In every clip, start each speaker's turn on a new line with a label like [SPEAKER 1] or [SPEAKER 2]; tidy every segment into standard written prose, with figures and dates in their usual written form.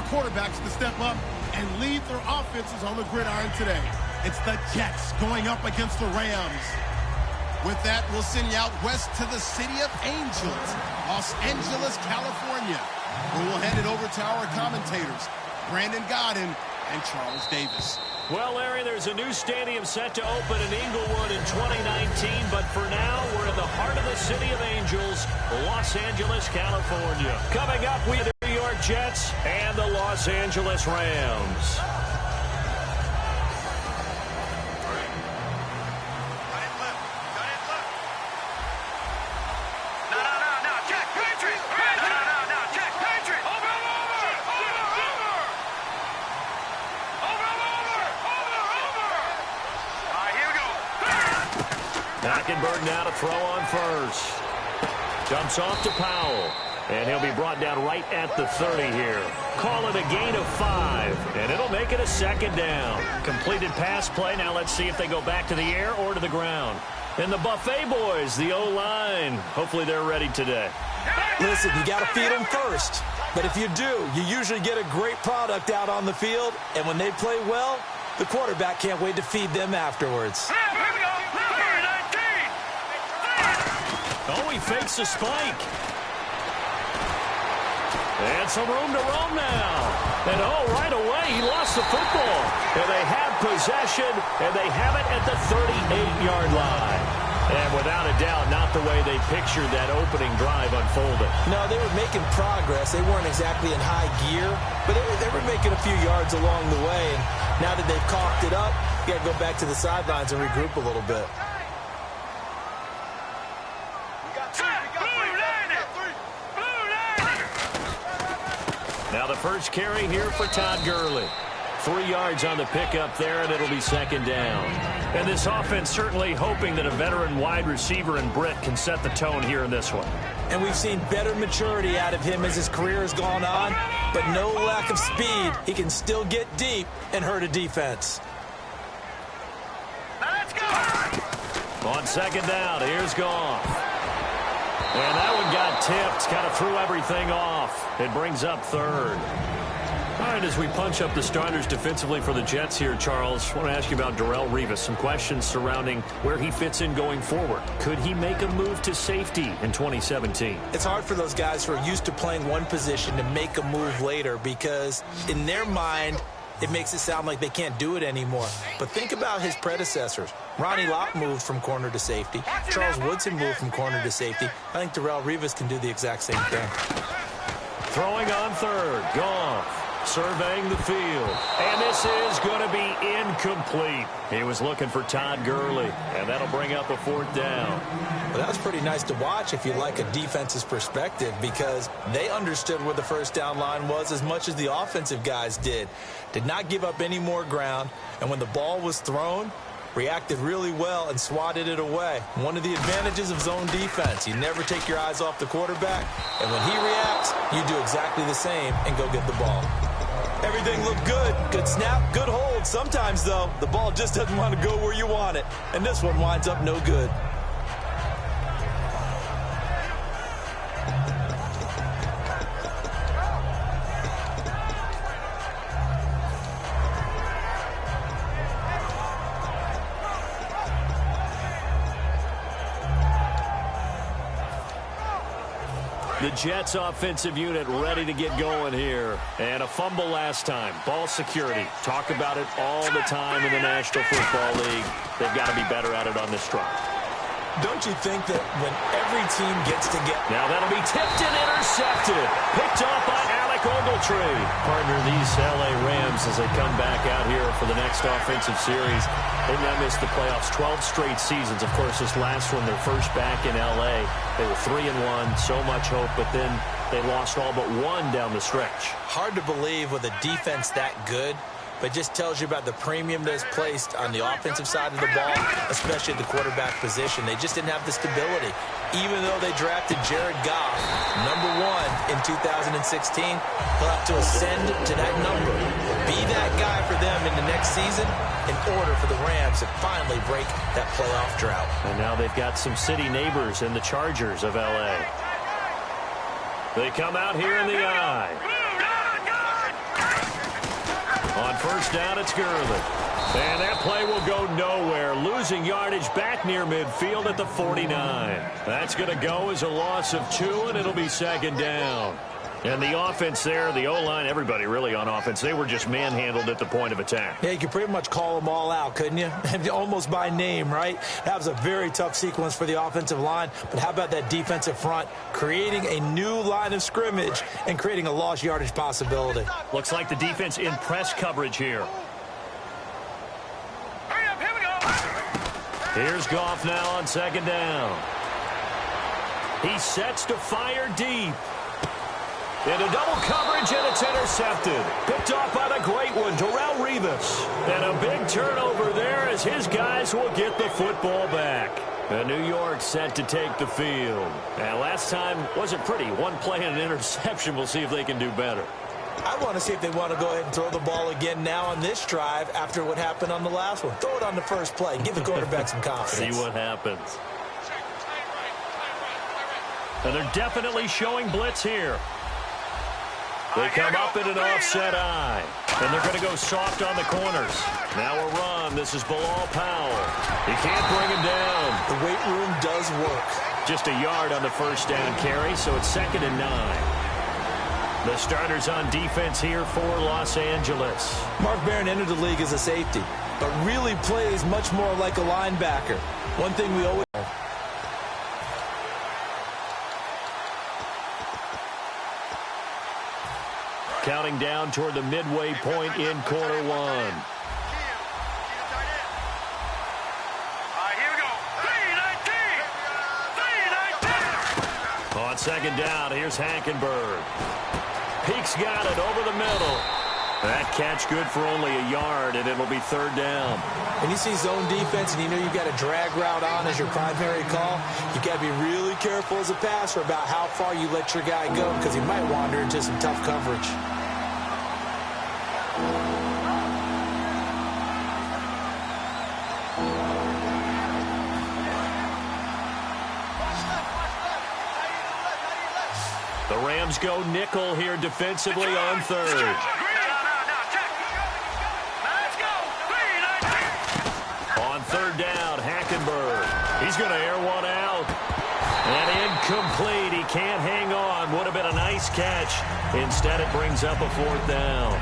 [SPEAKER 1] quarterbacks to step up and lead their offenses on the gridiron today. It's the Jets going up against the Rams. With that, we'll send you out west to the city of Angels, Los Angeles, California, where we'll hand it over to our commentators, Brandon Godden and Charles Davis.
[SPEAKER 2] Well, Larry, there's a new stadium set to open in Inglewood in 2019, but for now, we're in the heart of the city of Angels, Los Angeles, California. Coming up, we have the New York Jets and the Los Angeles Rams. Hackenberg now to throw on first. Jumps off to Powell. And he'll be brought down right at the 30 here. Call it a gain of 5. And it'll make it a second down. Completed pass play. Now let's see if they go back to the air or to the ground. And the Buffet boys, the O-line. Hopefully they're ready today.
[SPEAKER 3] Listen, you got to feed them first. But if you do, you usually get a great product out on the field. And when they play well, the quarterback can't wait to feed them afterwards.
[SPEAKER 2] Oh, he fakes a spike. And some room to roam now. And, oh, right away, he lost the football. And they have possession, and they have it at the 38-yard line. And without a doubt, not the way they pictured that opening drive unfolding.
[SPEAKER 3] No, they were making progress. They weren't exactly in high gear, but they were making a few yards along the way. And now that they've coughed it up, you got to go back to the sidelines and regroup a little bit.
[SPEAKER 2] Now the first carry here for Todd Gurley. 3 yards on the pickup there, and it'll be second down. And this offense certainly hoping that a veteran wide receiver in Britt can set the tone here in this one.
[SPEAKER 3] And we've seen better maturity out of him as his career has gone on, but no lack of speed. He can still get deep and hurt a defense.
[SPEAKER 2] Let's go! On second down, here's Goff. And that one got tipped, kind of threw everything off. It brings up third. All right, as we punch up the starters defensively for the Jets here, Charles, I want to ask you about Darrelle Revis. Some questions surrounding where he fits in going forward. Could he make a move to safety in 2017?
[SPEAKER 3] It's hard for those guys who are used to playing one position to make a move later because in their mind, it makes it sound like they can't do it anymore. But think about his predecessors. Ronnie Lott moved from corner to safety. Charles Woodson moved from corner to safety. I think Darrelle Revis can do the exact same thing.
[SPEAKER 2] Throwing on third. Goff surveying the field. And this is going to be incomplete. He was looking for Todd Gurley. And that'll bring up a fourth down.
[SPEAKER 3] Well, that was pretty nice to watch if you like a defense's perspective because they understood where the first down line was as much as the offensive guys did. Did not give up any more ground. And when the ball was thrown, reacted really well and swatted it away. One of the advantages of zone defense. You never take your eyes off the quarterback. And when he reacts, you do exactly the same and go get the ball. Everything looked good. Good snap, good hold. Sometimes, though, the ball just doesn't want to go where you want it. And this one winds up no good.
[SPEAKER 2] The Jets offensive unit ready to get going here. And a fumble last time. Ball security. Talk about it all the time in the National Football League. They've got to be better at it on this drive.
[SPEAKER 3] Don't you think that when every team gets together...
[SPEAKER 2] Now that'll be tipped and intercepted. Picked off by Alec Ogletree. Partner these LA Rams as they come back out here for the next offensive series. They've now missed the playoffs 12 straight seasons. Of course, this last one, their first back in LA. They were 3-1, so much hope, but then they lost all but one down the stretch.
[SPEAKER 3] Hard to believe with a defense that good, but just tells you about the premium that's placed on the offensive side of the ball, especially at the quarterback position. They just didn't have the stability. Even though they drafted Jared Goff, #1 in 2016, he'll have to ascend to that number. Be that guy for them in the next season in order for the Rams to finally break that playoff drought.
[SPEAKER 2] And now they've got some city neighbors in the Chargers of L.A. They come out here in the eye. On first down, it's Gurley. And that play will go nowhere, losing yardage back near midfield at the 49. That's going to go as a loss of 2, and it'll be second down. And the offense there, the O-line, everybody really on offense, they were just manhandled at the point of attack.
[SPEAKER 3] Yeah, you could pretty much call them all out, couldn't you? Almost by name, right? That was a very tough sequence for the offensive line. But how about that defensive front creating a new line of scrimmage and creating a lost yardage possibility?
[SPEAKER 2] Looks like the defense in press coverage here. Here's Goff now on second down. He sets to fire deep. Into double coverage, and it's intercepted. Picked off by the great one, Darrelle Revis. And a big turnover there as his guys will get the football back. And New York set to take the field. And last time wasn't pretty. One play and an interception. We'll see if they can do better.
[SPEAKER 3] I want to see if they want to go ahead and throw the ball again now on this drive after what happened on the last one. Throw it on the first play. Give the quarterback some confidence.
[SPEAKER 2] See what happens. And they're definitely showing blitz here. They come up in an offset eye. And they're going to go soft on the corners. Now a run. This is Bilal Powell. He can't bring him down.
[SPEAKER 3] The weight room does work.
[SPEAKER 2] Just a yard on the first down carry, so it's 2nd and 9. The starters on defense here for Los Angeles.
[SPEAKER 3] Mark Barron entered the league as a safety, but really plays much more like a linebacker. One thing we always...
[SPEAKER 2] Counting down toward the midway point in quarter one.
[SPEAKER 4] Here we go. 3-19.
[SPEAKER 2] On second down, here's Hackenberg. Peaks got it over the middle. That catch good for only a yard, and it'll be 3rd down.
[SPEAKER 3] When you see zone defense and you know you've got a drag route on as your primary call, you got to be really careful as a passer about how far you let your guy go because he might wander into some tough coverage.
[SPEAKER 2] The Rams go nickel here defensively on 3rd. On 3rd down, Hackenberg. He's going to air one out. And incomplete. He can't hang on. Would have been a nice catch. Instead, it brings up a 4th down.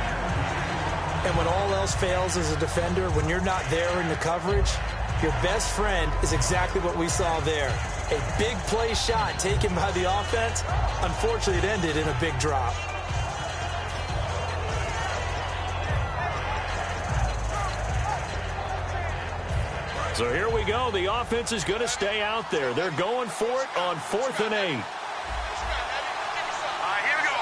[SPEAKER 3] And when all else fails as a defender, when you're not there in the coverage, your best friend is exactly what we saw there. A big play shot taken by the offense. Unfortunately, it ended in a big drop.
[SPEAKER 2] So here we go. The offense is going to stay out there. They're going for it on 4th and 8.
[SPEAKER 4] Here we go.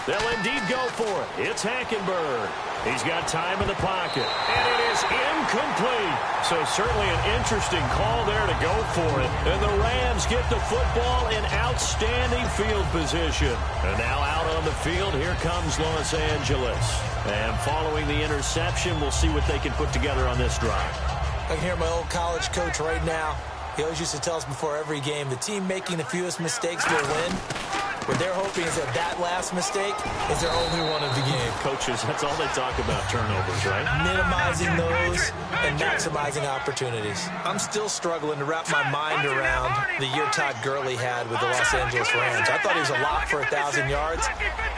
[SPEAKER 2] They'll indeed go for it. It's Hackenberg. He's got time in the pocket. And it is incomplete. So certainly an interesting call there to go for it. And the Rams get the football in outstanding field position. And now out on the field, here comes Los Angeles. And following the interception, we'll see what they can put together on this drive.
[SPEAKER 3] I can hear my old college coach right now. He always used to tell us before every game, the team making the fewest mistakes will win. What they're hoping is that that last mistake is their only one of the game.
[SPEAKER 2] Coaches, that's all they talk about, turnovers, right?
[SPEAKER 3] Minimizing those and maximizing opportunities. I'm still struggling to wrap my mind around the year Todd Gurley had with the Los Angeles Rams. I thought he was a lock for 1,000 yards,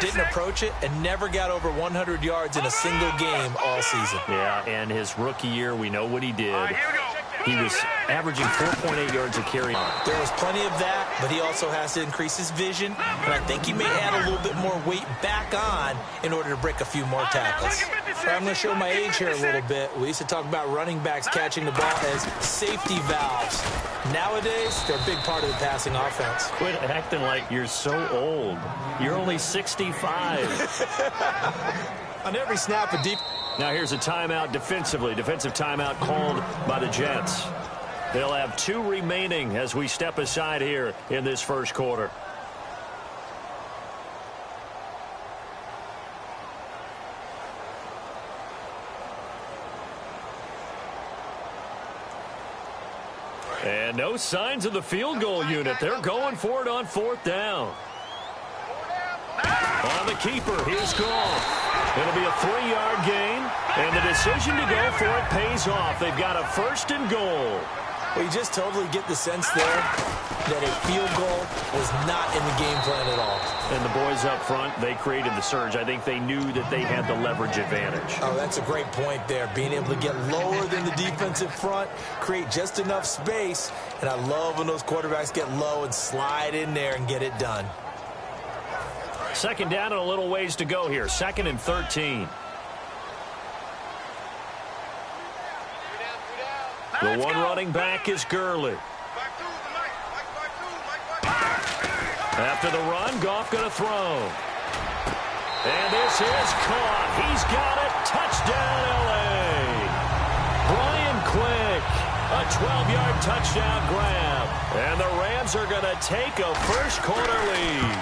[SPEAKER 3] didn't approach it, and never got over 100 yards in a single game all season.
[SPEAKER 2] Yeah, and his rookie year, we know what he did. He was averaging 4.8 yards a carry.
[SPEAKER 3] There was plenty of that, but he also has to increase his vision, and I think he may add a little bit more weight back on in order to break a few more tackles. But I'm going to show my age here a little bit. We used to talk about running backs catching the ball as safety valves. Nowadays, they're a big part of the passing offense.
[SPEAKER 2] Quit acting like you're so old. You're only 65.
[SPEAKER 3] On every snap of deep...
[SPEAKER 2] Now here's a timeout defensively. Defensive timeout called by the Jets. They'll have 2 remaining as we step aside here in this first quarter. And no signs of the field goal unit. They're going for it on 4th down. On the keeper, here's Goff. It'll be a 3-yard gain, and the decision to go for it pays off. They've got a 1st and goal.
[SPEAKER 3] Well, you just totally get the sense there that a field goal was not in the game plan at all.
[SPEAKER 2] And the boys up front, they created the surge. I think they knew that they had the leverage advantage.
[SPEAKER 3] Oh, that's a great point there. Being able to get lower than the defensive front, create just enough space. And I love when those quarterbacks get low and slide in there and get it done.
[SPEAKER 2] 2nd down and a little ways to go here. 2nd and 13. The one running back is Gurley. After the run, Goff going to throw. And this is caught. He's got it. Touchdown, L.A. Brian Quick. A 12-yard touchdown grab. And the Rams are going to take a first-quarter lead.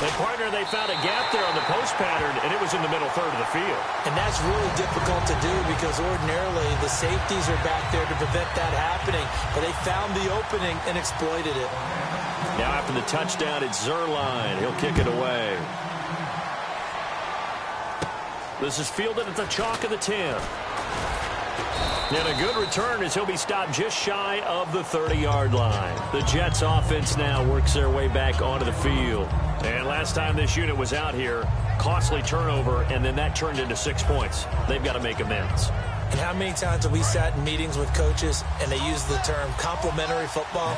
[SPEAKER 2] And, partner, they found a gap there on the post pattern, and it was in the middle third of the field.
[SPEAKER 3] And that's really difficult to do because ordinarily the safeties are back there to prevent that happening. But they found the opening and exploited it.
[SPEAKER 2] Now after the touchdown, it's Zerline. He'll kick it away. This is fielded at the chalk of the 10. And a good return as he'll be stopped just shy of the 30-yard line. The Jets offense now works their way back onto the field. And last time this unit was out here, costly turnover, and then that turned into 6 points. They've got to make amends.
[SPEAKER 3] And how many times have we sat in meetings with coaches and they use the term complementary football?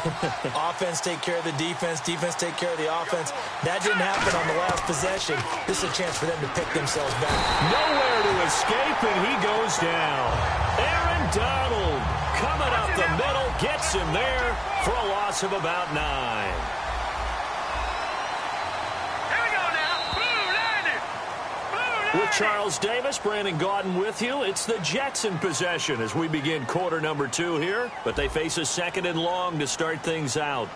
[SPEAKER 3] Offense take care of the defense, defense take care of the offense. That didn't happen on the last possession. This is a chance for them to pick themselves back.
[SPEAKER 2] Nowhere to escape, and he goes down. Aaron Donald coming up the middle, gets him there for a loss of about 9. With Charles Davis, Brandon Gaudin with you. It's the Jets in possession as we begin quarter number 2 here. But they face a 2nd and long to start things out.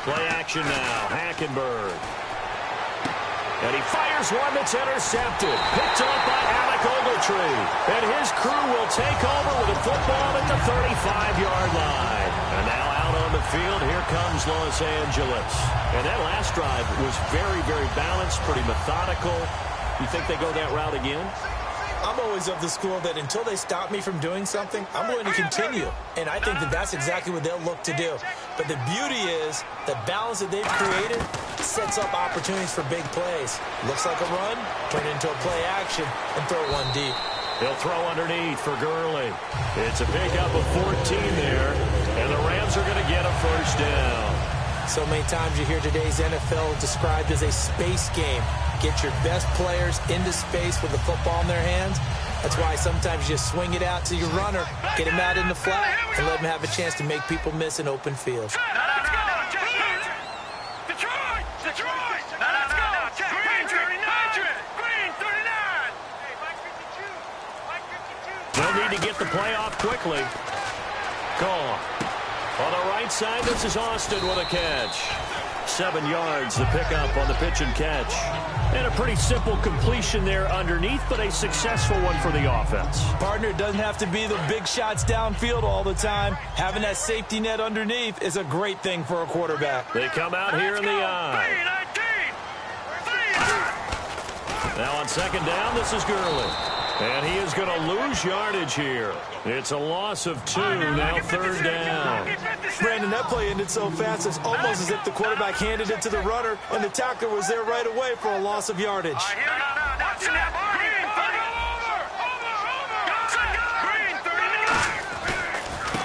[SPEAKER 2] Play action now. Hackenberg. And he fires one that's intercepted. Picked up by Alec Ogletree. And his crew will take over with a football at the 35-yard line. And now out on the field, here comes Los Angeles. And that last drive was very, very balanced, pretty methodical. You think they go that route again?
[SPEAKER 3] I'm always of the school that until they stop me from doing something, I'm going to continue. And I think that that's exactly what they'll look to do. But the beauty is the balance that they've created sets up opportunities for big plays. Looks like a run, turn it into a play action, and throw one deep.
[SPEAKER 2] He'll throw underneath for Gurley. It's a pickup of 14 there, and the Rams are going to get a first down.
[SPEAKER 3] So many times you hear today's NFL described as a space game. Get your best players into space with the football in their hands. That's why sometimes you swing it out to your runner, get him out in the flat, and let him have a chance to make people miss an open field.
[SPEAKER 2] They'll need to get the play off quickly. Goff. On the right side, this is Austin with a catch. 7 yards, the pickup on the pitch and catch. And a pretty simple completion there underneath, but a successful one for the offense.
[SPEAKER 3] Partner, it doesn't have to be the big shots downfield all the time. Having that safety net underneath is a great thing for a quarterback.
[SPEAKER 2] They come out here in the eye. Now on 2nd down, this is Gurley. And he is going to lose yardage here. It's a loss of 2, now 3rd down.
[SPEAKER 3] Brandon, that play ended so fast, it's almost as if the quarterback handed it to the runner, and the tackler was there right away for a loss of yardage.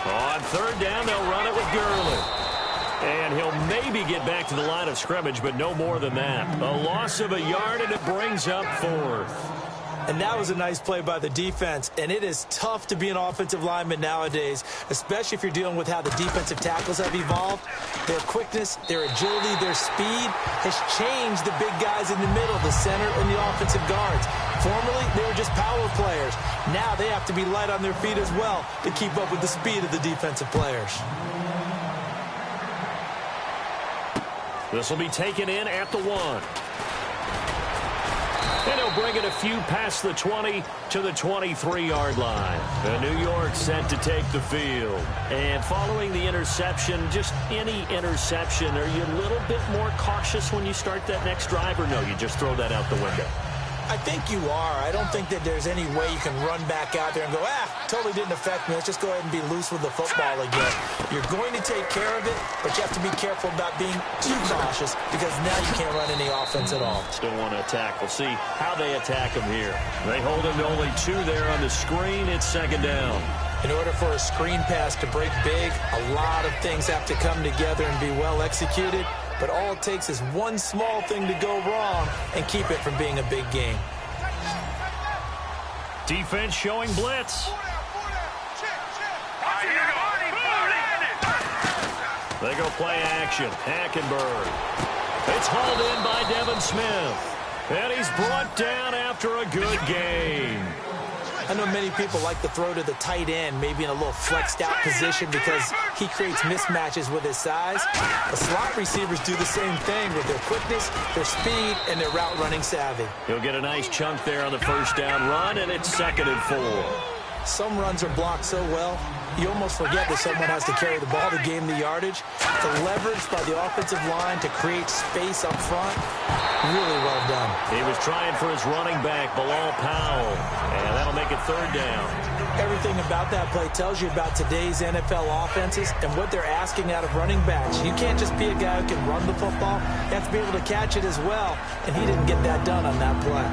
[SPEAKER 2] On 3rd down, they'll run it with Gurley. And he'll maybe get back to the line of scrimmage, but no more than that. A loss of a yard, and it brings up 4th.
[SPEAKER 3] And that was a nice play by the defense. And it is tough to be an offensive lineman nowadays, especially if you're dealing with how the defensive tackles have evolved. Their quickness, their agility, their speed has changed the big guys in the middle, the center, and the offensive guards. Formerly, they were just power players. Now they have to be light on their feet as well to keep up with the speed of the defensive players.
[SPEAKER 2] This will be taken in at the 1. And he'll bring it a few past the 20 to the 23-yard line. And New York set to take the field. And following the interception, just any interception, are you a little bit more cautious when you start that next drive, or no, you just throw that out the window?
[SPEAKER 3] I think you are. I don't think that there's any way you can run back out there and go, totally didn't affect me. Let's just go ahead and be loose with the football again. You're going to take care of it, but you have to be careful about being too cautious because now you can't run any offense at all.
[SPEAKER 2] Still want to attack. We'll see how they attack him here. They hold him to only 2 there on the screen. It's second down.
[SPEAKER 3] In order for a screen pass to break big, a lot of things have to come together and be well executed. But all it takes is one small thing to go wrong and keep it from being a big game.
[SPEAKER 2] Defense showing blitz. They go play action. Hackenberg. It's hauled in by Devin Smith. And he's brought down after a good game.
[SPEAKER 3] I know many people like to throw to the tight end, maybe in a little flexed out position because he creates mismatches with his size. The slot receivers do the same thing with their quickness, their speed, and their route running savvy.
[SPEAKER 2] He'll get a nice chunk there on the first down run, and it's 2nd and 4.
[SPEAKER 3] Some runs are blocked so well, you almost forget that someone has to carry the ball to gain the yardage. The leverage by the offensive line to create space up front, really well done.
[SPEAKER 2] He was trying for his running back, Bilal Powell, and that'll make it 3rd down.
[SPEAKER 3] Everything about that play tells you about today's NFL offenses and what they're asking out of running backs. You can't just be a guy who can run the football. You have to be able to catch it as well, and he didn't get that done on that play.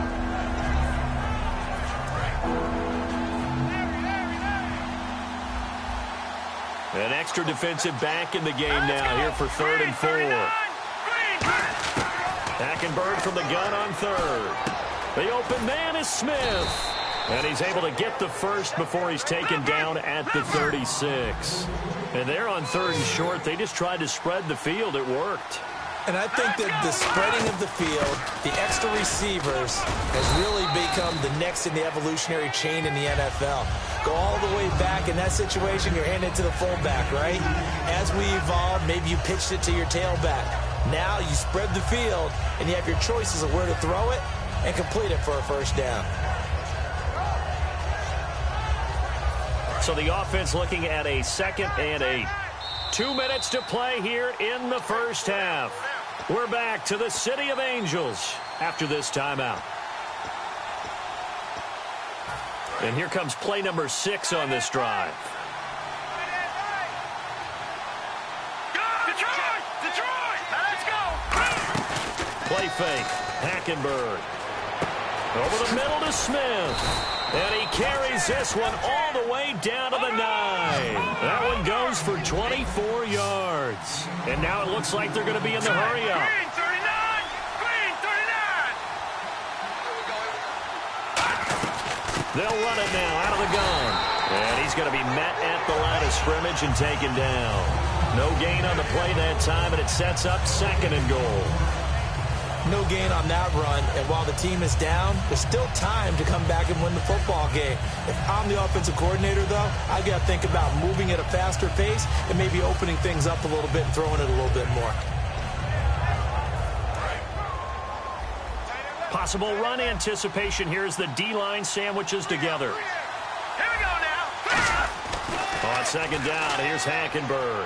[SPEAKER 2] An extra defensive back in the game now here for 3rd and 4. Hackenberg from the gun on 3rd. The open man is Smith. And he's able to get the first before he's taken down at the 36. And they're on 3rd and short. They just tried to spread the field. It worked.
[SPEAKER 3] And I think that the spreading of the field, the extra receivers, has really become the next in the evolutionary chain in the NFL. Go all the way back in that situation, you're handing it to the fullback, right? As we evolve, maybe you pitched it to your tailback. Now you spread the field, and you have your choices of where to throw it and complete it for a first down.
[SPEAKER 2] So the offense looking at a 2nd and 8. 2 minutes to play here in the first half. We're back to the City of Angels after this timeout. And here comes play number 6 on this drive.
[SPEAKER 4] Detroit! Let's go!
[SPEAKER 2] Play fake. Hackenberg. Over the middle to Smith. And he carries this one all the way down to the 9. That one goes for 24 yards. And now it looks like they're going to be in the hurry-up.
[SPEAKER 4] Green 39! Green 39!
[SPEAKER 2] They'll run it now out of the gun. And he's going to be met at the line of scrimmage and taken down. No gain on the play that time, and it sets up 2nd and goal.
[SPEAKER 3] No gain on that run, and while the team is down, there's still time to come back and win the football game. If I'm the offensive coordinator, though, I've got to think about moving at a faster pace and maybe opening things up a little bit and throwing it a little bit more.
[SPEAKER 2] Possible run anticipation here as the D-line sandwiches together.
[SPEAKER 4] Here we go now!
[SPEAKER 2] On 2nd down, here's Hackenberg.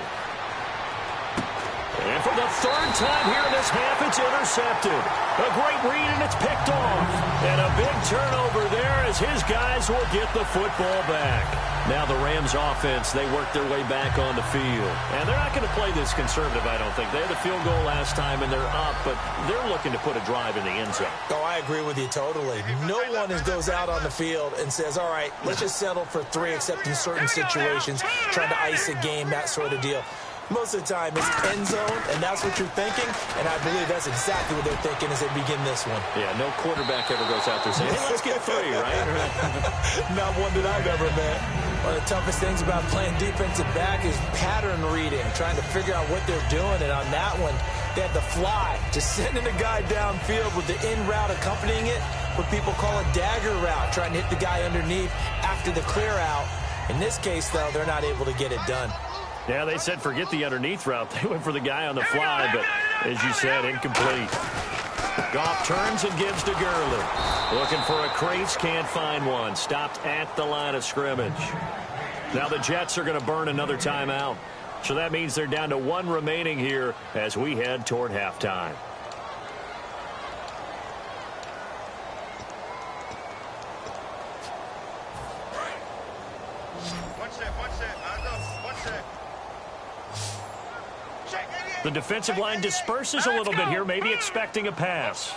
[SPEAKER 2] And for the 3rd time here in this half, it's intercepted. A great read, and it's picked off. And a big turnover there as his guys will get the football back. Now the Rams offense, they work their way back on the field. And they're not going to play this conservative, I don't think. They had the field goal last time, and they're up, but they're looking to put a drive in the end zone.
[SPEAKER 3] Oh, I agree with you totally. No one goes out on the field and says, all right, let's just settle for 3, except in certain situations, trying to ice a game, that sort of deal. Most of the time, it's end zone, and that's what you're thinking, and I believe that's exactly what they're thinking as they begin this one.
[SPEAKER 2] Yeah, no quarterback ever goes out there saying, hey, let's get 3, right?
[SPEAKER 3] Not one that I've ever met. One of the toughest things about playing defensive back is pattern reading, trying to figure out what they're doing, and on that one, they had the fly, just sending a guy downfield with the in route accompanying it, what people call a dagger route, trying to hit the guy underneath after the clear out. In this case, though, they're not able to get it done.
[SPEAKER 2] Yeah, they said forget the underneath route. They went for the guy on the fly, but as you said, incomplete. Goff turns and gives to Gurley. Looking for a crease, can't find one. Stopped at the line of scrimmage. Now the Jets are going to burn another timeout. So that means they're down to one remaining here as we head toward halftime. The defensive line disperses a little bit here, maybe expecting a pass.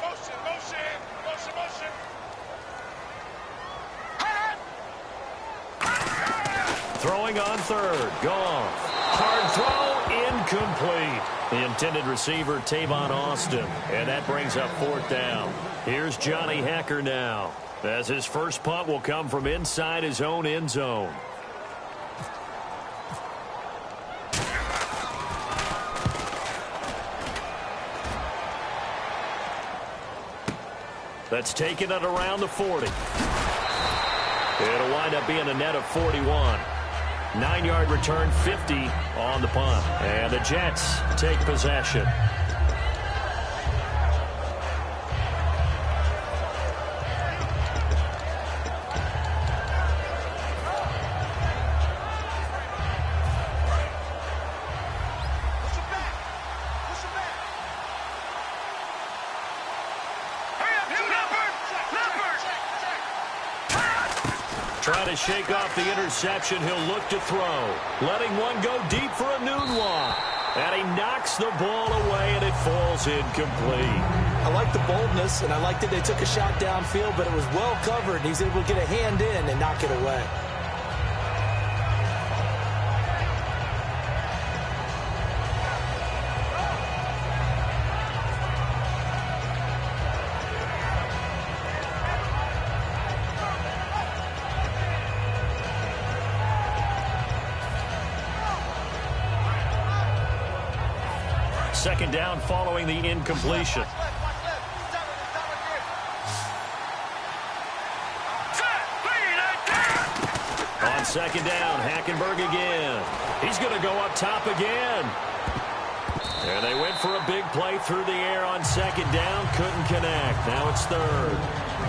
[SPEAKER 2] Throwing on third. Gone. Hard throw. Incomplete. The intended receiver, Tavon Austin. And that brings up fourth down. Here's Johnny Hekker now, as his first punt will come from inside his own end zone. That's taken at around the 40. It'll wind up being a net of 41. 9-yard return, 50 on the punt. And the Jets take possession. Trying to shake off the interception. He'll look to throw. Letting one go deep for a noon one. And he knocks the ball away, and it falls incomplete.
[SPEAKER 3] I like the boldness, and I like that they took a shot downfield, but it was well covered. He's able to get a hand in and knock it away.
[SPEAKER 2] Second down following the incompletion. On second down, Hackenberg again. He's going to go up top again. And they went for a big play through the air on second down. Couldn't connect. Now it's third.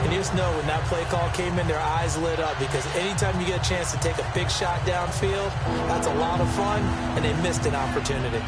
[SPEAKER 3] And you just know when that play call came in, their eyes lit up, because anytime you get a chance to take a big shot downfield, that's a lot of fun, and they missed an opportunity.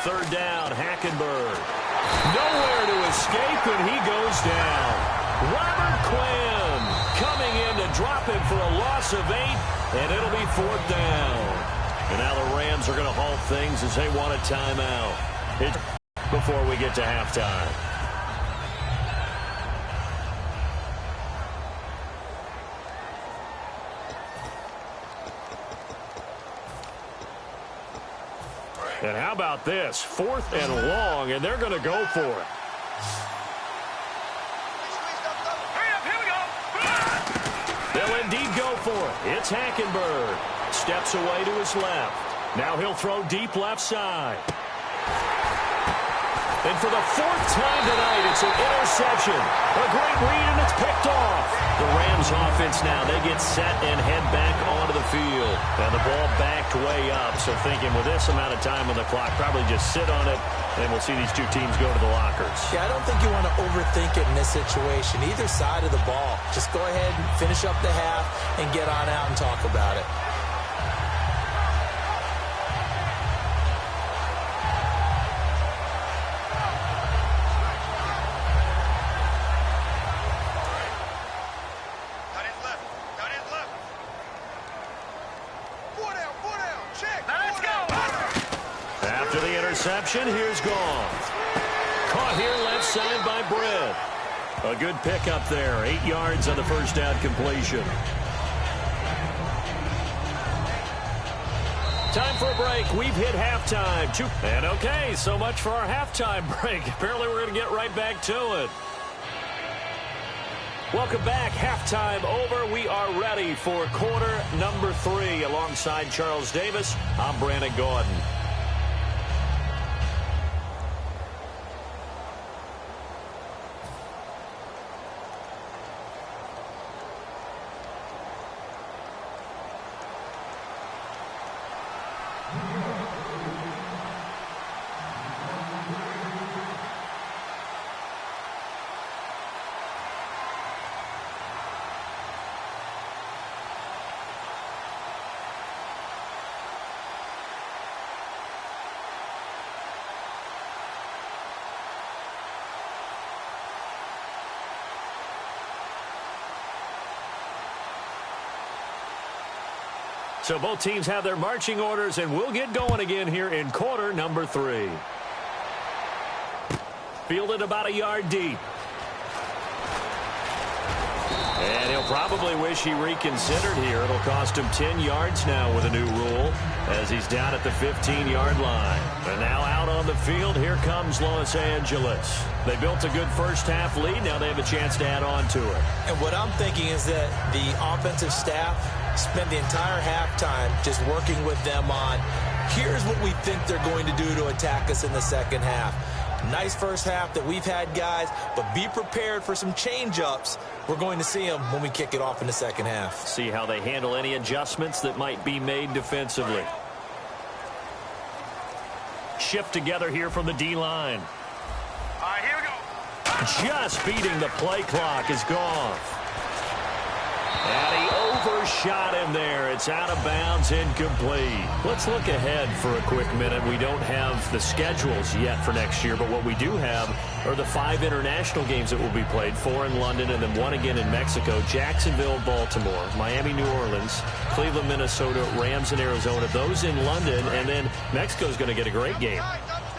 [SPEAKER 2] Third down, Hackenberg. Nowhere to escape, and he goes down. Robert Quinn coming in to drop him for a loss of 8, and it'll be fourth down. And now the Rams are going to halt things as they want a timeout before we get to halftime. And how about this? 4th and long, and they're going to go for it.
[SPEAKER 4] Here we go.
[SPEAKER 2] They'll indeed go for it. It's Hackenberg. Steps away to his left. Now he'll throw deep left side. And for the 4th time tonight, it's an interception. A great read, and it's picked off. The Rams offense now, they get set and head back onto the field. And the ball backed way up. So thinking with this amount of time on the clock, probably just sit on it, and we'll see these two teams go to the lockers.
[SPEAKER 3] Yeah, I don't think you want to overthink it in this situation. Either side of the ball. Just go ahead and finish up the half and get on out and talk about it.
[SPEAKER 2] Here's Goff. Caught here left side by Britt. A good pickup there. 8 yards on the first down completion. Time for a break. We've hit halftime. And okay, so much for our halftime break. Apparently we're going to get right back to it. Welcome back. Halftime over. We are ready for quarter number 3. Alongside Charles Davis, I'm Brandon Gordon. So both teams have their marching orders, and we'll get going again here in quarter number 3. Fielded about a yard deep. And he'll probably wish he reconsidered here. It'll cost him 10 yards now with a new rule as he's down at the 15-yard line. And now out on the field, here comes Los Angeles. They built a good first-half lead. Now they have a chance to add on to it.
[SPEAKER 3] And what I'm thinking is that the offensive staff spend the entire halftime just working with them on, here's what we think they're going to do to attack us in the second half. Nice first half that we've had, guys, but be prepared for some change-ups. We're going to see them when we kick it off in the second half.
[SPEAKER 2] See how they handle any adjustments that might be made defensively. Shift together here from the D-line.
[SPEAKER 4] All right, here we go.
[SPEAKER 2] Just beating the play clock is gone. And he overshot him there. It's out of bounds, incomplete. Let's look ahead for a quick minute. We don't have the schedules yet for next year, but what we do have are the 5 international games that will be played, 4 in London and then 1 again in Mexico, Jacksonville, Baltimore, Miami, New Orleans, Cleveland, Minnesota, Rams, and Arizona. Those in London, and then Mexico's going to get a great game.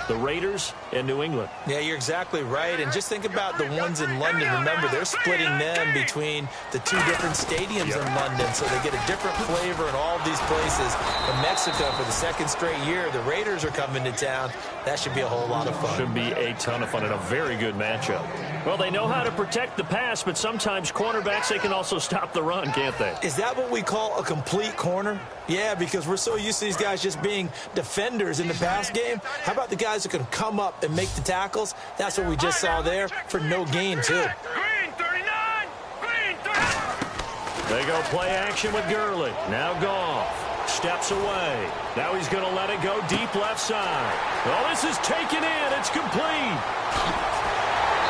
[SPEAKER 2] The Raiders and New England.
[SPEAKER 3] Yeah, you're exactly right. And just think about the ones in London. Remember, they're splitting them between the 2 different stadiums in London, so they get a different flavor in all of these places. In Mexico, for the 2nd straight year, the Raiders are coming to town. That should be a whole lot of fun.
[SPEAKER 2] Should be a ton of fun and a very good matchup. Well, they know how to protect the pass, but sometimes cornerbacks, they can also stop the run, can't they?
[SPEAKER 3] Is that what we call a complete corner? Yeah, because we're so used to these guys just being defenders in the pass game. How about the guys who can come up and make the tackles? That's what we just saw there for no gain, too.
[SPEAKER 4] Green 39. Green 39.
[SPEAKER 2] They go play action with Gurley. Now Goff steps away. Now he's going to let it go deep left side. Well, this is taken in. It's complete.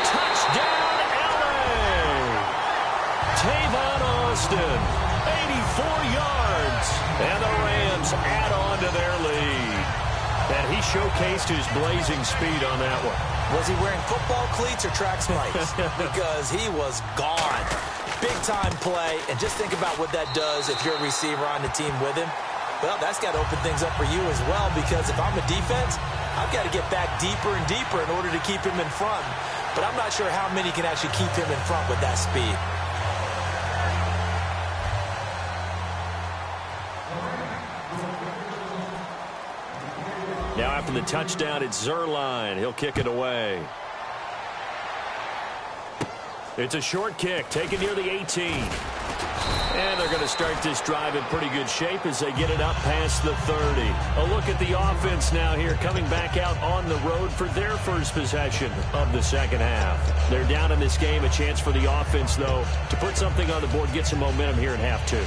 [SPEAKER 2] Touchdown, L.A. Tavon Austin, 84 yards. And the Rams add on to their lead. And he showcased his blazing speed on that one.
[SPEAKER 3] Was he wearing football cleats or track spikes? Because he was gone. Big-time play. And just think about what that does if you're a receiver on the team with him. Well, that's got to open things up for you as well, because if I'm a defense, I've got to get back deeper and deeper in order to keep him in front. But I'm not sure how many can actually keep him in front with that speed.
[SPEAKER 2] Now after the touchdown, it's Zerline. He'll kick it away. It's a short kick, taken near the 18. And they're going to start this drive in pretty good shape as they get it up past the 30. A look at the offense now here, coming back out on the road for their first possession of the second half. They're down in this game. A chance for the offense, though, to put something on the board, get some momentum here in half 2.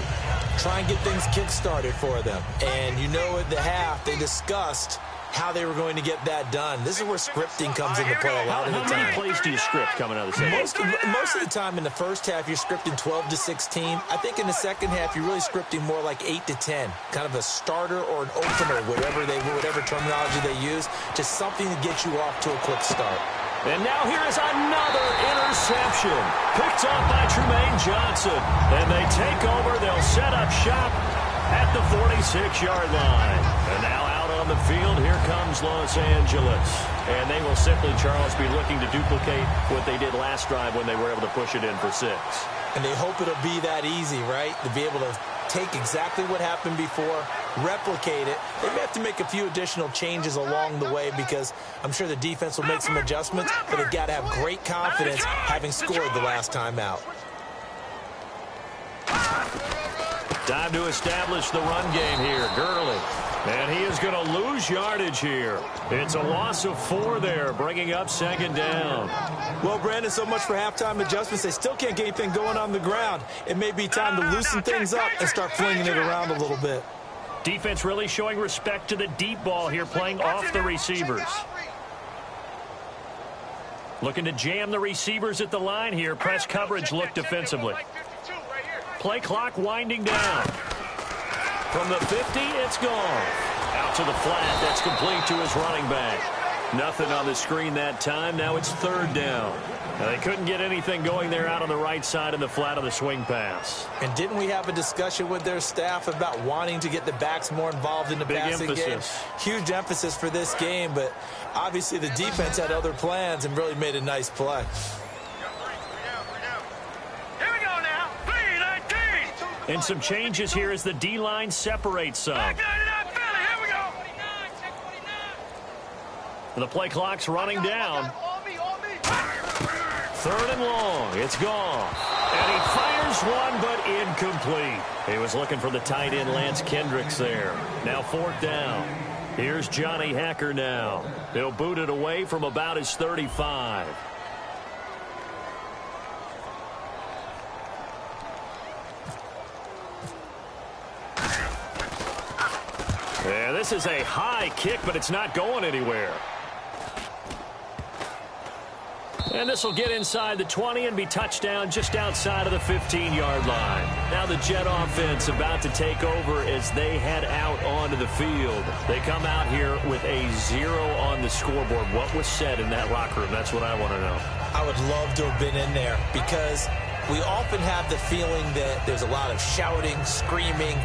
[SPEAKER 3] Try and get things kick-started for them. And you know at the half, they discussed how they were going to get that done. This is where scripting comes into play a lot of the time.
[SPEAKER 2] How many plays do you script coming out of the second?
[SPEAKER 3] Most of the time in the first half, you're scripting 12 to 16. I think in the second half, you're really scripting more like 8 to 10. Kind of a starter or an opener, whatever terminology they use. Just something to get you off to a quick start.
[SPEAKER 2] And now here is another interception. Picked up by Trumaine Johnson. And they take over. They'll set up shop at the 46-yard line. And now out on the field, here comes Los Angeles. And they will simply, Charles, be looking to duplicate what they did last drive when they were able to push it in for 6.
[SPEAKER 3] And they hope it'll be that easy, right? To be able to take exactly what happened before, replicate it. They may have to make a few additional changes along the way because I'm sure the defense will make some adjustments, but they've got to have great confidence having scored the last time out.
[SPEAKER 2] Time to establish the run game here. Gurley. And he is going to lose yardage here. It's a loss of 4 there, bringing up 2nd down.
[SPEAKER 3] Well, Brandon, so much for halftime adjustments. They still can't get anything going on the ground. It may be time to loosen things up and start flinging it around a little bit.
[SPEAKER 2] Defense really showing respect to the deep ball here, playing off the receivers. Looking to jam the receivers at the line here. Press coverage look defensively. Play clock winding down. From the 50, it's gone. Out to the flat. That's complete to his running back. Nothing on the screen that time. Now it's 3rd down. Now they couldn't get anything going there out on the right side in the flat of the swing pass.
[SPEAKER 3] And didn't we have a discussion with their staff about wanting to get the backs more involved in the passing game? Huge emphasis for this game, but obviously the defense had other plans and really made a nice play.
[SPEAKER 2] And some changes here as the D-line separates some. The play clock's running down. 3rd and long. It's gone. And he fires one, but incomplete. He was looking for the tight end, Lance Kendricks, there. Now 4th down. Here's Johnny Hacker now. He'll boot it away from about his 35. Yeah, this is a high kick, but it's not going anywhere. And this will get inside the 20 and be touchdown just outside of the 15-yard line. Now the Jet offense about to take over as they head out onto the field. They come out here with a 0 on the scoreboard. What was said in that locker room? That's what I want to know.
[SPEAKER 3] I would love to have been in there because we often have the feeling that there's a lot of shouting, screaming.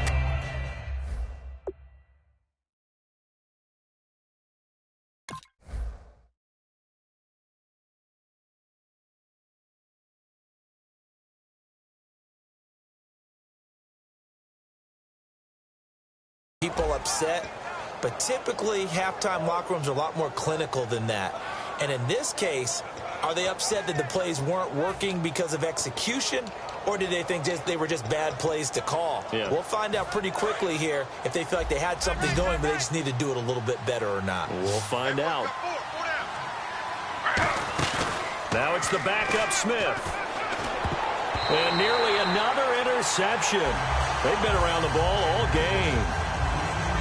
[SPEAKER 3] People upset, but typically halftime locker rooms are a lot more clinical than that. And in this case, are they upset that the plays weren't working because of execution, or did they think they were just bad plays to call?
[SPEAKER 2] Yeah.
[SPEAKER 3] We'll find out pretty quickly here if they feel like they had something going, but they just need to do it a little bit better or not.
[SPEAKER 2] We'll find out. Now it's the backup Smith. And nearly another interception. They've been around the ball all game.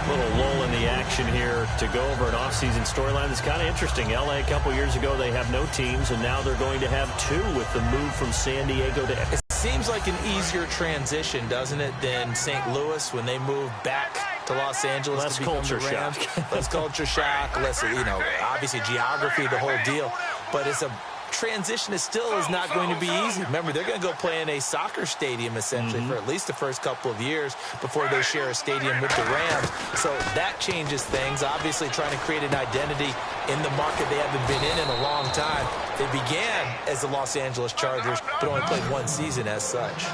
[SPEAKER 2] Little lull in the action here to go over an offseason storyline that's kind of interesting. L.A. a couple years ago, they have no teams, and now they're going to have 2 with the move from San Diego to...
[SPEAKER 3] It seems like an easier transition, doesn't it, than St. Louis when they moved back to Los Angeles.
[SPEAKER 2] Less
[SPEAKER 3] to become
[SPEAKER 2] culture
[SPEAKER 3] the Rams.
[SPEAKER 2] shock.
[SPEAKER 3] Less culture shock, less, obviously geography, the whole deal. But it's a transition is not going to be easy. Remember, they're going to go play in a soccer stadium, essentially, for at least the first couple of years before they share a stadium with the Rams. So that changes things. Obviously, trying to create an identity in the market they haven't been in a long time. They began as the Los Angeles Chargers, but only played 1 season as such.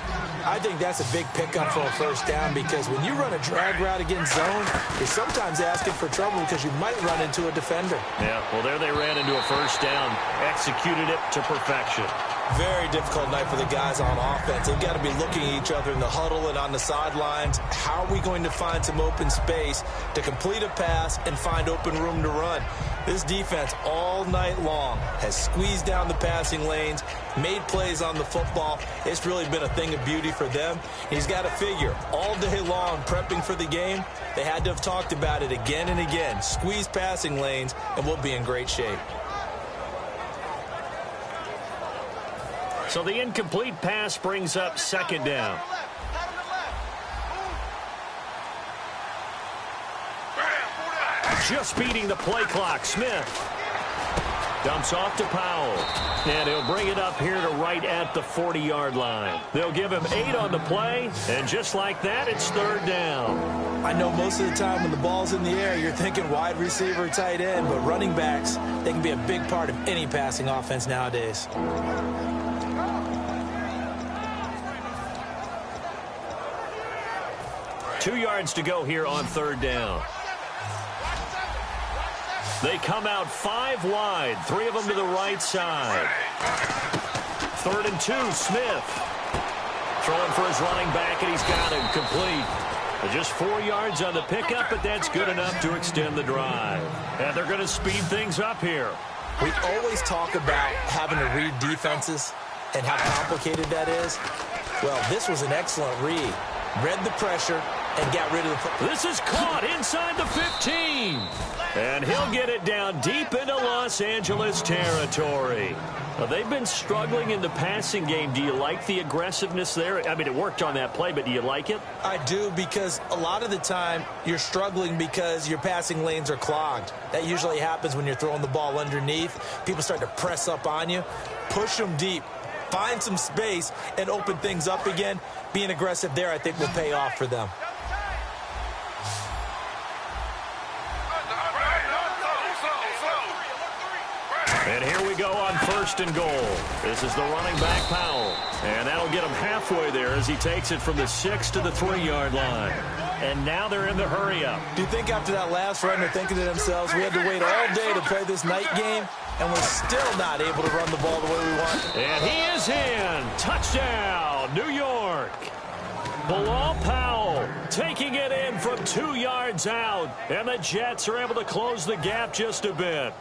[SPEAKER 3] I think that's a big pickup for a first down because when you run a drag route against zone, you're sometimes asking for trouble because you might run into a defender.
[SPEAKER 2] Yeah, well, there they ran into a first down, executed it to perfection.
[SPEAKER 3] Very difficult night for the guys on offense. They've got to be looking at each other in the huddle and on the sidelines. How are we going to find some open space to complete a pass and find open room to run? This defense all night long has squeezed down the passing lanes, made plays on the football. It's really been a thing of beauty for them. He's got to figure all day long prepping for the game. They had to have talked about it again and again. Squeeze passing lanes and we'll be in great shape.
[SPEAKER 2] So the incomplete pass brings up 2nd down. Just beating the play clock. Smith dumps off to Powell. And he'll bring it up here to right at the 40-yard line. They'll give him 8 on the play, and just like that, it's 3rd down.
[SPEAKER 3] I know most of the time when the ball's in the air, you're thinking wide receiver, tight end, but running backs, they can be a big part of any passing offense nowadays.
[SPEAKER 2] 2 yards to go here on 3rd down. They come out 5 wide, 3 of them to the right side. 3rd and 2, Smith. Throwing for his running back, and he's got him complete. Just 4 yards on the pickup, but that's good enough to extend the drive. And they're going to speed things up here.
[SPEAKER 3] We always talk about having to read defenses and how complicated that is. Well, this was an excellent read. Read the pressure and got rid of the...
[SPEAKER 2] This is caught inside the 15. And he'll get it down deep into Los Angeles territory. Well, they've been struggling in the passing game. Do you like the aggressiveness there? I mean, it worked on that play, but do you like it?
[SPEAKER 3] I do, because a lot of the time you're struggling because your passing lanes are clogged. That usually happens when you're throwing the ball underneath. People start to press up on you. Push them deep. Find some space and open things up again. Being aggressive there, I think, will pay off for them.
[SPEAKER 2] And here we go on 1st and goal. This is the running back, Powell. And that'll get him halfway there as he takes it from the 6 to the 3-yard line. And now they're in the hurry-up.
[SPEAKER 3] Do you think after that last run they're thinking to themselves, we had to wait all day to play this night game, and we're still not able to run the ball the way we want?
[SPEAKER 2] And he is in. Touchdown, New York. Bilal Powell taking it in from 2 yards out. And the Jets are able to close the gap just a bit.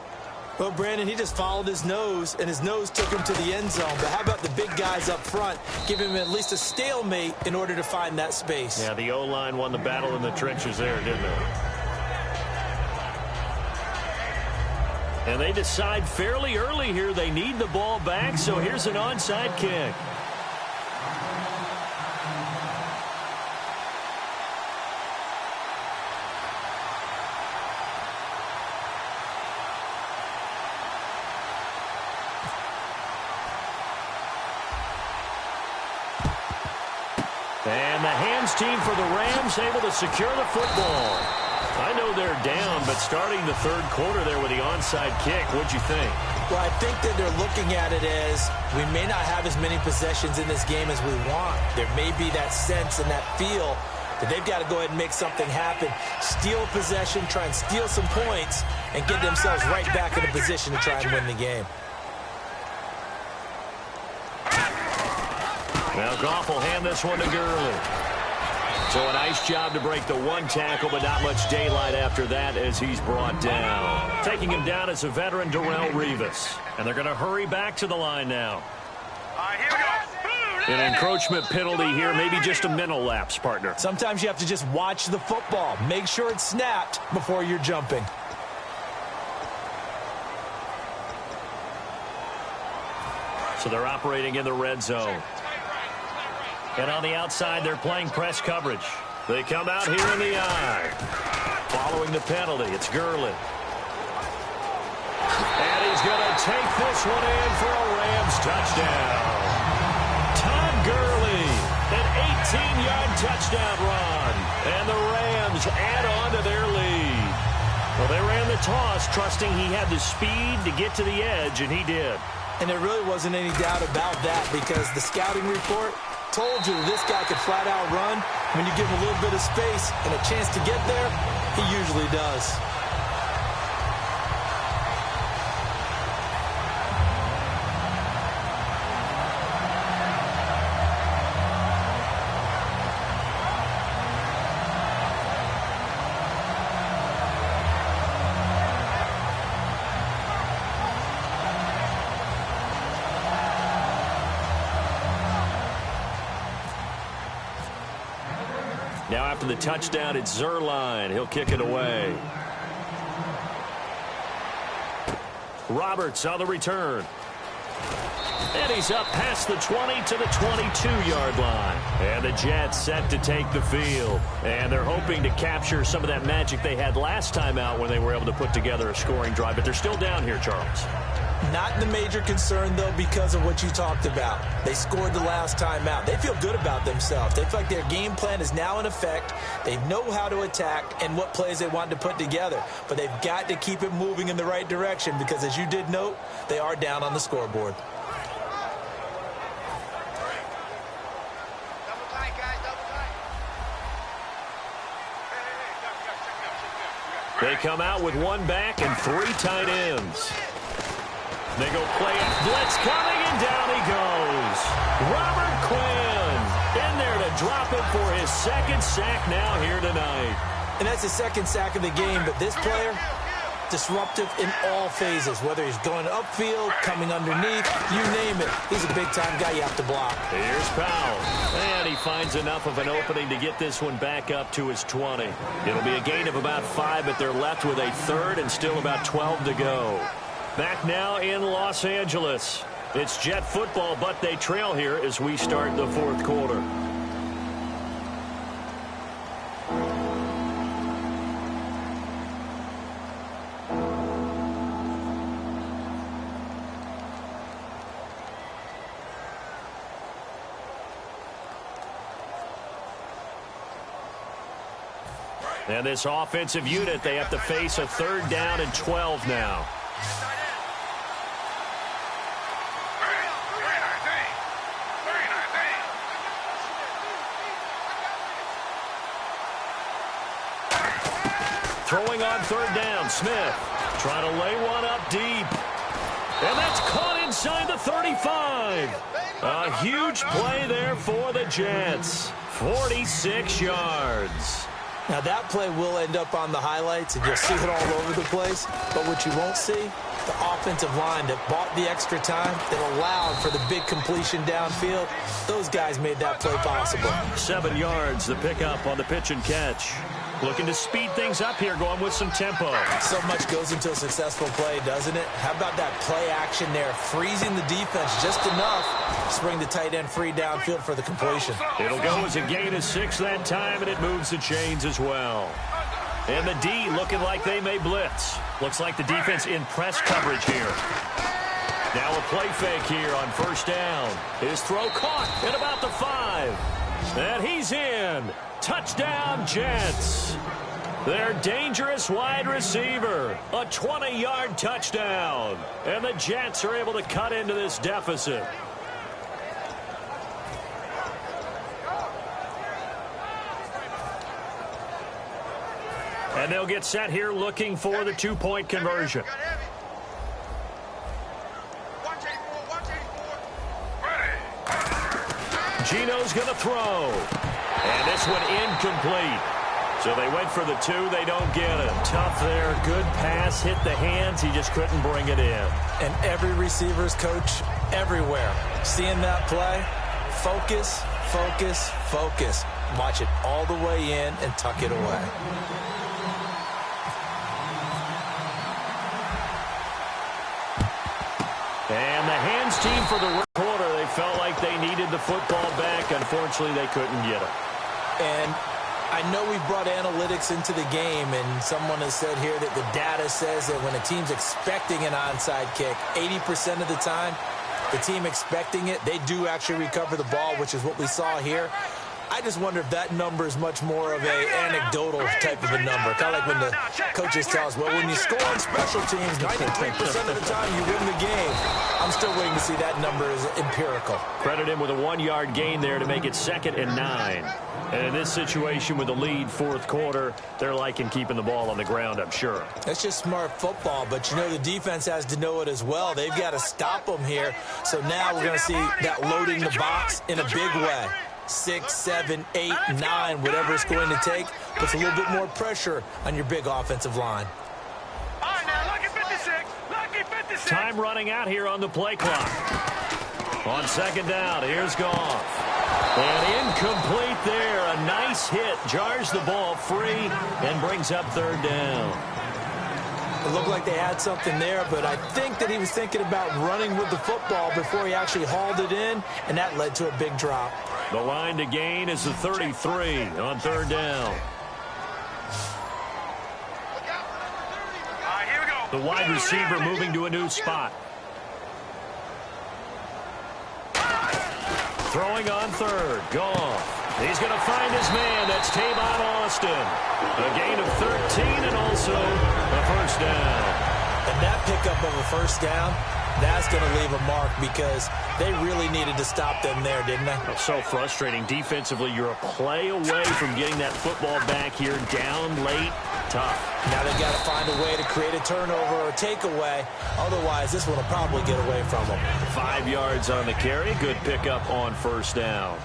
[SPEAKER 3] Well, Brandon, he just followed his nose, and his nose took him to the end zone. But how about the big guys up front? Give him at least a stalemate in order to find that space.
[SPEAKER 2] Yeah, the O-line won the battle in the trenches there, didn't it? And they decide fairly early here they need the ball back, so here's an onside kick. And the hands team for the Rams able to secure the football. I know they're down, but starting the 3rd quarter there with the onside kick, what'd you think?
[SPEAKER 3] Well, I think that they're looking at it as we may not have as many possessions in this game as we want. There may be that sense and that feel that they've got to go ahead and make something happen. Steal possession, try and steal some points, and get themselves right back in a position to try and win the game.
[SPEAKER 2] Now Goff will hand this one to Gurley. So a nice job to break the 1 tackle, but not much daylight after that as he's brought down. Taking him down is a veteran, Darrelle Revis. And they're going to hurry back to the line now. An encroachment penalty here, maybe just a mental lapse, partner.
[SPEAKER 3] Sometimes you have to just watch the football. Make sure it's snapped before you're jumping.
[SPEAKER 2] So they're operating in the red zone. And on the outside, they're playing press coverage. They come out here in the eye. Following the penalty, it's Gurley. And he's going to take this one in for a Rams touchdown. Todd Gurley, an 18-yard touchdown run. And the Rams add on to their lead. Well, they ran the toss, trusting he had the speed to get to the edge, and he did.
[SPEAKER 3] And there really wasn't any doubt about that, because the scouting report told you that this guy could flat out run. When you give him a little bit of space and a chance to get there, he usually does.
[SPEAKER 2] Now after the touchdown, it's Zerline. He'll kick it away. Roberts on the return. And he's up past the 20 to the 22-yard line. And the Jets set to take the field. And they're hoping to capture some of that magic they had last time out when they were able to put together a scoring drive. But they're still down here, Charles.
[SPEAKER 3] Not the major concern, though, because of what you talked about. They scored the last time out. They feel good about themselves. They feel like their game plan is now in effect. They know how to attack and what plays they want to put together. But they've got to keep it moving in the right direction because, as you did note, they are down on the scoreboard.
[SPEAKER 2] They come out with one back and 3 tight ends. They go play it. Blitz coming, and down he goes. Robert Quinn drop him for his second sack now here tonight.
[SPEAKER 3] And that's his second sack of the game, but this player, disruptive in all phases, whether he's going upfield, coming underneath, you name it. He's a big-time guy you have to block.
[SPEAKER 2] Here's Powell, and he finds enough of an opening to get this one back up to his 20. It'll be a gain of about 5, but they're left with a third and still about 12 to go. Back now in Los Angeles. It's Jet football, but they trail here as we start the fourth quarter. And this offensive unit, they have to face a third down and 12 now. Throwing on third down, Smith trying to lay one up deep. And that's caught inside the 35. A huge play there for the Jets. 46 yards.
[SPEAKER 3] Now, that play will end up on the highlights, and you'll see it all over the place. But what you won't see, the offensive line that bought the extra time, that allowed for the big completion downfield, those guys made that play possible.
[SPEAKER 2] 7 yards, the pickup on the pitch and catch. Looking to speed things up here, going with some tempo.
[SPEAKER 3] So much goes into a successful play, doesn't it? How about that play action there, freezing the defense just enough to bring the tight end free downfield for the completion.
[SPEAKER 2] It'll go as a gain of 6 that time, and it moves the chains as well. And the D looking like they may blitz. Looks like the defense in press coverage here. Now a play fake here on first down. His throw caught at about the 5. And he's in. Touchdown, Jets. Their dangerous wide receiver. A 20-yard touchdown. And the Jets are able to cut into this deficit. And they'll get set here looking for the 2-point conversion. Gino's going to throw. And this one incomplete. So they went for the 2. They don't get it. Tough there. Good pass. Hit the hands. He just couldn't bring it in.
[SPEAKER 3] And every receiver's coach everywhere. Seeing that play, focus, focus, focus. Watch it all the way in and tuck it away.
[SPEAKER 2] And the hands team for the quarter, they felt like they needed the football back. Unfortunately, they couldn't get it.
[SPEAKER 3] And I know we brought analytics into the game, and someone has said here that the data says that when a team's expecting an onside kick, 80% of the time, the team expecting it, they do actually recover the ball, which is what we saw here. I just wonder if that number is much more of an anecdotal type of a number. Kind of like when the coaches tell us, well, when you score on special teams, 93% of the time you win the game. I'm still waiting to see that number is empirical.
[SPEAKER 2] Credit him with a 1-yard gain there to make it 2nd and 9. And in this situation with the lead, fourth quarter, they're liking keeping the ball on the ground, I'm sure.
[SPEAKER 3] That's just smart football, but you know the defense has to know it as well. They've got to stop them here. So now we're going to see that loading the box in a big way. 6, 7, 8, 9, whatever it's going to take, puts a little bit more pressure on your big offensive line.
[SPEAKER 4] All right, now, lucky 56. Lucky 56.
[SPEAKER 2] Time running out here on the play clock. On second down, here's Goff. And incomplete there. A nice hit. Jars the ball free and brings up third down.
[SPEAKER 3] It looked like they had something there, but I think that he was thinking about running with the football before he actually hauled it in, and that led to a big drop.
[SPEAKER 2] The line to gain is the 33 on third down.
[SPEAKER 4] All right, here we go.
[SPEAKER 2] The wide receiver moving to a new spot. Throwing on third. Goff. He's going to find his man. That's Tavon Austin. A gain of 13 and also a first down.
[SPEAKER 3] And that pickup of a first down, that's going to leave a mark because they really needed to stop them there, didn't they?
[SPEAKER 2] Oh, so frustrating. Defensively, you're a play away from getting that football back here. Down late. Tough.
[SPEAKER 3] Now they've got to find a way to create a turnover or a takeaway. Otherwise, this one will probably get away from them.
[SPEAKER 2] 5 yards on the carry. Good pickup on first down.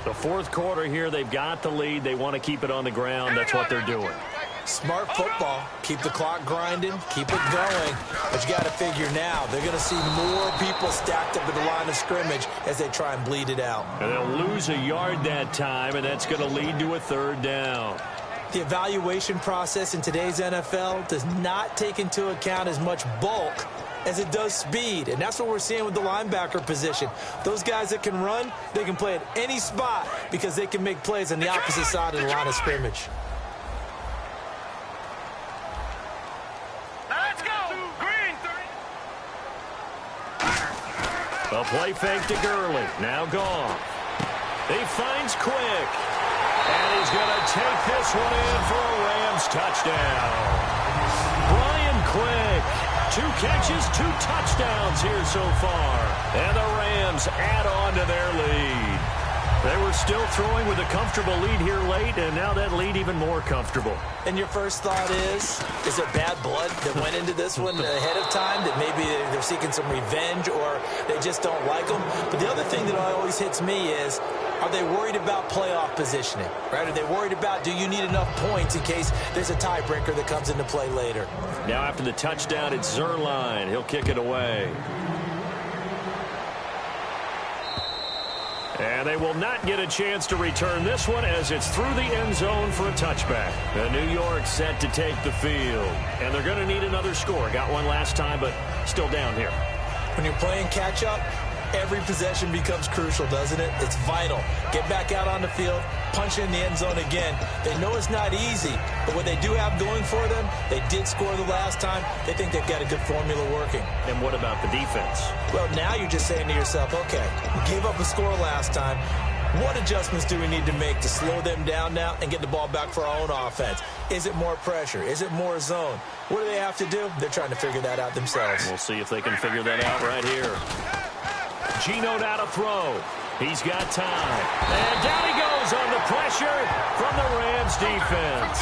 [SPEAKER 2] The fourth quarter here, they've got the lead. They want to keep it on the ground. That's what they're doing.
[SPEAKER 3] Smart football. Keep the clock grinding. Keep it going. But you got to figure now, they're going to see more people stacked up at the line of scrimmage as they try and bleed it out.
[SPEAKER 2] And they'll lose a yard that time, and that's going to lead to a third down.
[SPEAKER 3] The evaluation process in today's NFL does not take into account as much bulk as it does speed, and that's what we're seeing with the linebacker position. Those guys that can run, they can play at any spot because they can make plays on the opposite side of the line of scrimmage.
[SPEAKER 4] Let's go! Green!
[SPEAKER 2] A play fake to Gurley. Now gone. He finds Quick. And he's going to take this one in for a Rams touchdown. Brian Quick. 2 catches, 2 touchdowns here so far. And the Rams add on to their lead. They were still throwing with a comfortable lead here late, and now that lead even more comfortable.
[SPEAKER 3] And your first thought is there bad blood that went into this one ahead of time, that maybe they're seeking some revenge or they just don't like them? But the other thing that always hits me is, are they worried about playoff positioning? Right? Are they worried about, do you need enough points in case there's a tiebreaker that comes into play later?
[SPEAKER 2] Now after the touchdown, it's Zerline. He'll kick it away. And they will not get a chance to return this one as it's through the end zone for a touchback. The New York set to take the field. And they're going to need another score. Got one last time, but still down here.
[SPEAKER 3] When you're playing catch-up, every possession becomes crucial, doesn't it? It's vital. Get back out on the field, punch in the end zone again. They know it's not easy, but what they do have going for them, they did score the last time. They think they've got a good formula working.
[SPEAKER 2] And what about the defense?
[SPEAKER 3] Well, now you're just saying to yourself, okay, we gave up a score last time. What adjustments do we need to make to slow them down now and get the ball back for our own offense? Is it more pressure? Is it more zone? What do they have to do? They're trying to figure that out themselves.
[SPEAKER 2] We'll see if they can figure that out right here. Gino now to throw. He's got time. And down he goes on the pressure from the Rams defense.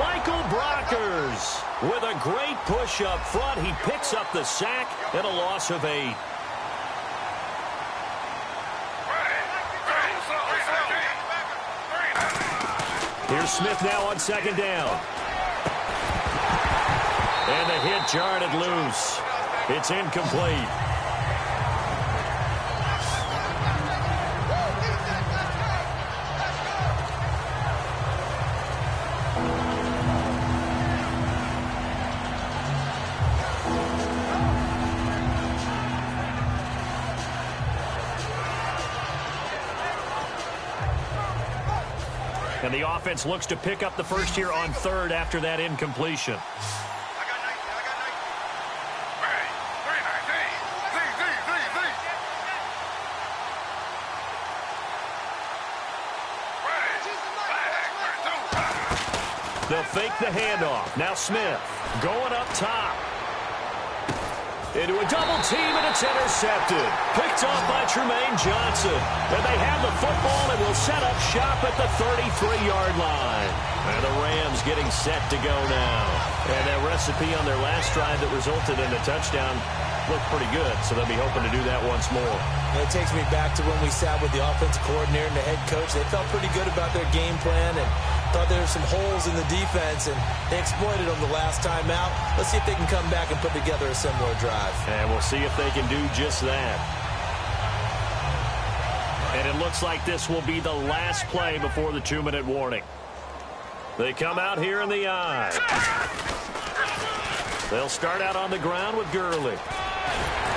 [SPEAKER 2] Michael Brockers with a great push up front. He picks up the sack and a loss of 8. Here's Smith now on second down. And the hit jarred it loose. It's incomplete. And the offense looks to pick up the first here on third after that incompletion. They'll fake the handoff. Now Smith going up top. Into a double team, and it's intercepted. Picked off by Tremaine Johnson. And they have the football and will set up shop at the 33-yard line. And the Rams getting set to go now. And that recipe on their last drive that resulted in a touchdown looked pretty good, so they'll be hoping to do that once more.
[SPEAKER 3] And it takes me back to when we sat with the offensive coordinator and the head coach. They felt pretty good about their game plan and thought there were some holes in the defense, and they exploited them the last time out. Let's see if they can come back and put together a similar drive.
[SPEAKER 2] And we'll see if they can do just that. And it looks like this will be the last play before the 2-minute warning. They come out here in the eye. They'll start out on the ground with Gurley.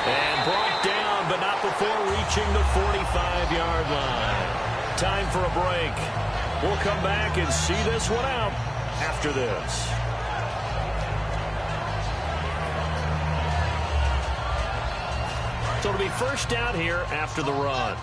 [SPEAKER 2] And brought down, but not before reaching the 45-yard line. Time for a break. We'll come back and see this one out after this. So it'll be first down here after the run.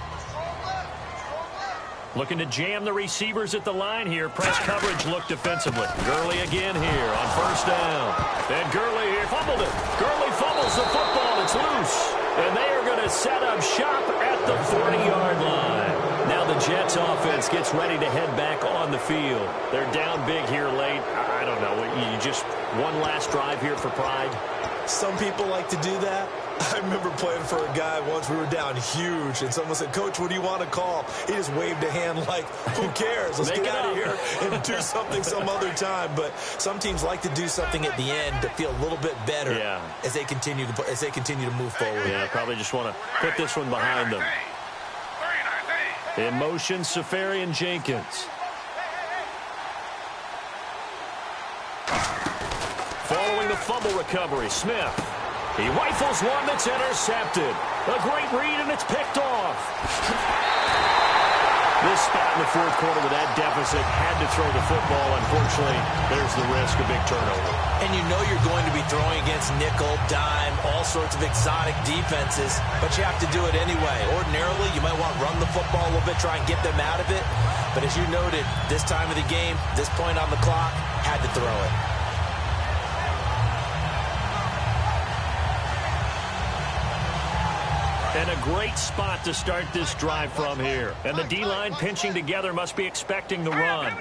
[SPEAKER 2] Looking to jam the receivers at the line here. Press coverage look defensively. Gurley again here on first down. And Gurley here fumbled it. Gurley fumbles the football. It's loose. And they are going to set up shop at the 40-yard line. Now the Jets offense gets ready to head back on the field. They're down big here late. I don't know. You just one last drive here for pride.
[SPEAKER 3] Some people like to do that. I remember playing for a guy once. We were down huge, and someone said, "Coach, what do you want to call?" He just waved a hand like, who cares? Let's get out of here and do something some other time. But some teams like to do something at the end to feel a little bit better as they continue to move forward.
[SPEAKER 2] Yeah, probably just want to put this one behind them. In motion, Safarian Jenkins. Following the fumble recovery, Smith. He rifles one that's intercepted. A great read, and it's picked off. This spot in the fourth quarter with that deficit had to throw the football. Unfortunately, there's the risk of big turnover.
[SPEAKER 3] And you know you're going to be throwing against nickel, dime, all sorts of exotic defenses, but you have to do it anyway. Ordinarily, you might want to run the football a little bit, try and get them out of it. But as you noted, this time of the game, this point on the clock, had to throw it.
[SPEAKER 2] And a great spot to start this drive from here. And the D-line pinching together must be expecting the run.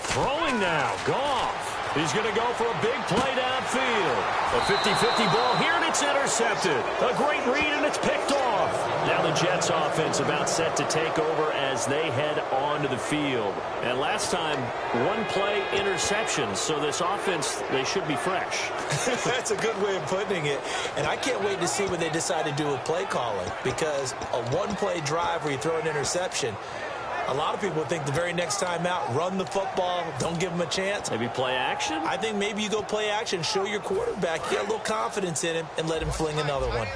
[SPEAKER 2] Throwing now, Goff. He's going to go for a big play downfield. A 50-50 ball here, and it's intercepted. A great read, and it's picked off. Now the Jets offense about set to take over as they head onto the field. And last time, one play interception, so this offense, they should be fresh.
[SPEAKER 3] That's a good way of putting it. And I can't wait to see what they decide to do with play calling, because a one-play drive where you throw an interception, a lot of people think the very next time out, run the football, don't give them a chance.
[SPEAKER 2] Maybe play action?
[SPEAKER 3] I think maybe you go play action, show your quarterback, get a little confidence in him, and let him fling another one.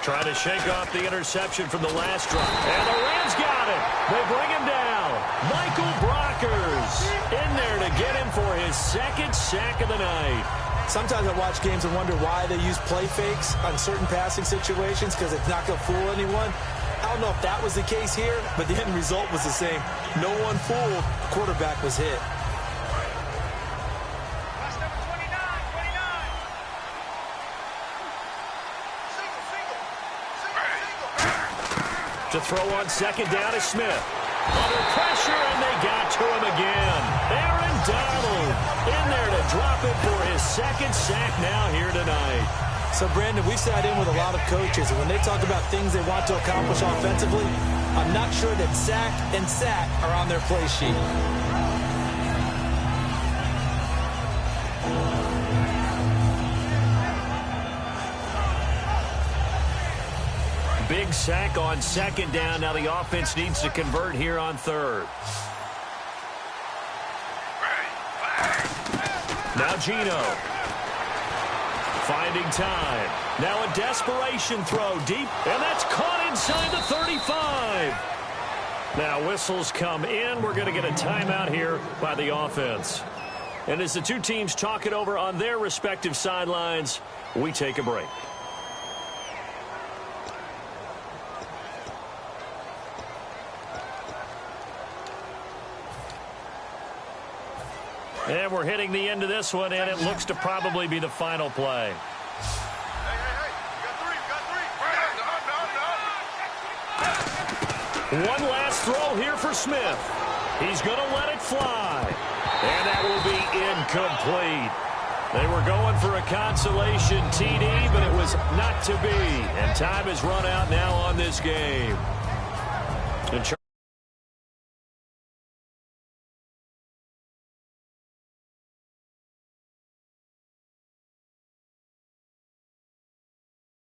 [SPEAKER 2] Trying to shake off the interception from the last drive. And the Rams got it. They bring him down. Michael Brockers in there to get him for his second sack of the night.
[SPEAKER 3] Sometimes I watch games and wonder why they use play fakes on certain passing situations, because it's not going to fool anyone. I don't know if that was the case here, but the end result was the same. No one fooled. Quarterback was hit.
[SPEAKER 2] To throw on second down is Smith. Under pressure, and they got to him again. Aaron Donald in there to drop it for his second sack now here tonight.
[SPEAKER 3] So, Brandon, we've sat in with a lot of coaches, and when they talk about things they want to accomplish offensively, I'm not sure that sack and sack are on their play sheet.
[SPEAKER 2] Big sack on second down. Now the offense needs to convert here on third. Now Gino. Finding time. Now a desperation throw deep. And that's caught inside the 35. Now whistles come in. We're going to get a timeout here by the offense. And as the two teams talk it over on their respective sidelines, we take a break. And we're hitting the end of this one, and it looks to probably be the final play. One last throw here for Smith. He's going to let it fly. And that will be incomplete. They were going for a consolation TD, but it was not to be. And time has run out now on this game.